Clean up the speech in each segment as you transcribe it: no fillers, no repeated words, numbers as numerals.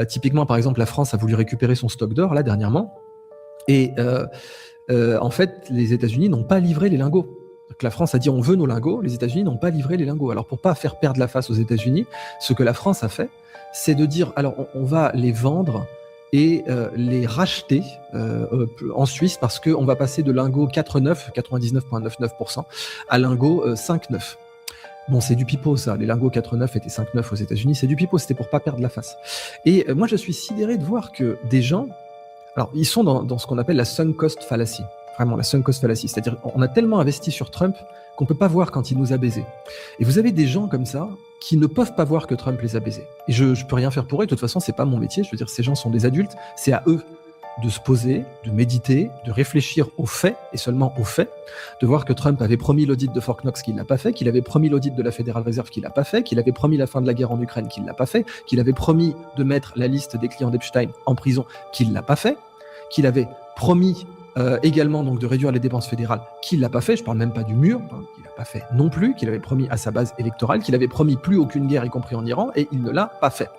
Typiquement, par exemple, la France a voulu récupérer son stock d'or, là, dernièrement, et en fait, les États-Unis n'ont pas livré les lingots. Donc, la France a dit on veut nos lingots, les États-Unis n'ont pas livré les lingots. Alors pour pas faire perdre la face aux États-Unis, ce que la France a fait, c'est de dire alors on va les vendre et les racheter en Suisse parce qu'on va passer de lingots 4,9, 99,99% à lingots 5,9. Bon, c'est du pipeau ça, les lingots 4,9 étaient 5,9 aux États-Unis, c'est du pipeau, c'était pour pas perdre la face. Et moi je suis sidéré de voir que des gens, alors ils sont dans ce qu'on appelle la sunk cost fallacy. Vraiment, la sunk cost fallacy. C'est-à-dire, on a tellement investi sur Trump qu'on ne peut pas voir quand il nous a baisés. Et vous avez des gens comme ça qui ne peuvent pas voir que Trump les a baisés. Et je ne peux rien faire pour eux. De toute façon, ce n'est pas mon métier. Je veux dire, ces gens sont des adultes. C'est à eux de se poser, de méditer, de réfléchir aux faits, et seulement aux faits, de voir que Trump avait promis l'audit de Fort Knox qu'il n'a pas fait, qu'il avait promis l'audit de la Federal Reserve qu'il n'a pas fait, qu'il avait promis la fin de la guerre en Ukraine qu'il n'a pas fait, qu'il avait promis de mettre la liste des clients d'Epstein en prison qu'il n'a pas fait, qu'il avait promis également donc de réduire les dépenses fédérales, qu'il l'a pas fait, je parle même pas du mur, qu'il n'a pas fait non plus, qu'il avait promis à sa base électorale, qu'il avait promis plus aucune guerre, y compris en Iran, et il ne l'a pas fait.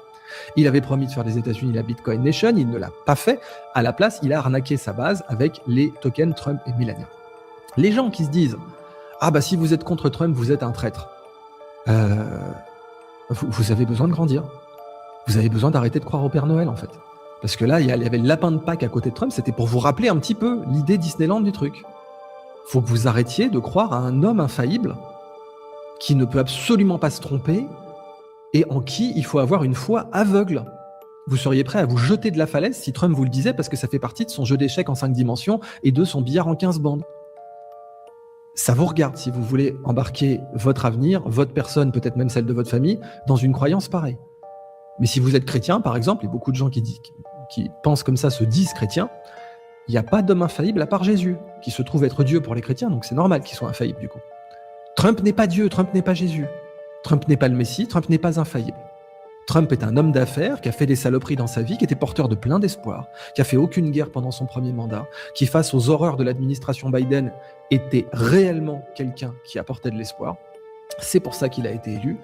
Il avait promis de faire des États-Unis la Bitcoin Nation, il ne l'a pas fait. À la place, il a arnaqué sa base avec les tokens Trump et Melania. Les gens qui se disent « Ah bah si vous êtes contre Trump, vous êtes un traître », vous avez besoin de grandir. Vous avez besoin d'arrêter de croire au Père Noël, en fait. Parce que là, il y avait le lapin de Pâques à côté de Trump, c'était pour vous rappeler un petit peu l'idée Disneyland du truc. Faut que vous arrêtiez de croire à un homme infaillible qui ne peut absolument pas se tromper et en qui il faut avoir une foi aveugle. Vous seriez prêt à vous jeter de la falaise si Trump vous le disait parce que ça fait partie de son jeu d'échecs en 5 dimensions et de son billard en 15 bandes. Ça vous regarde si vous voulez embarquer votre avenir, votre personne, peut-être même celle de votre famille, dans une croyance pareille. Mais si vous êtes chrétien, par exemple, et beaucoup de gens qui pensent comme ça se disent chrétiens, il n'y a pas d'homme infaillible à part Jésus, qui se trouve être Dieu pour les chrétiens, donc c'est normal qu'ils soient infaillibles du coup. Trump n'est pas Dieu, Trump n'est pas Jésus. Trump n'est pas le Messie, Trump n'est pas infaillible. Trump est un homme d'affaires qui a fait des saloperies dans sa vie, qui était porteur de plein d'espoir, qui a fait aucune guerre pendant son premier mandat, qui face aux horreurs de l'administration Biden était réellement quelqu'un qui apportait de l'espoir. C'est pour ça qu'il a été élu.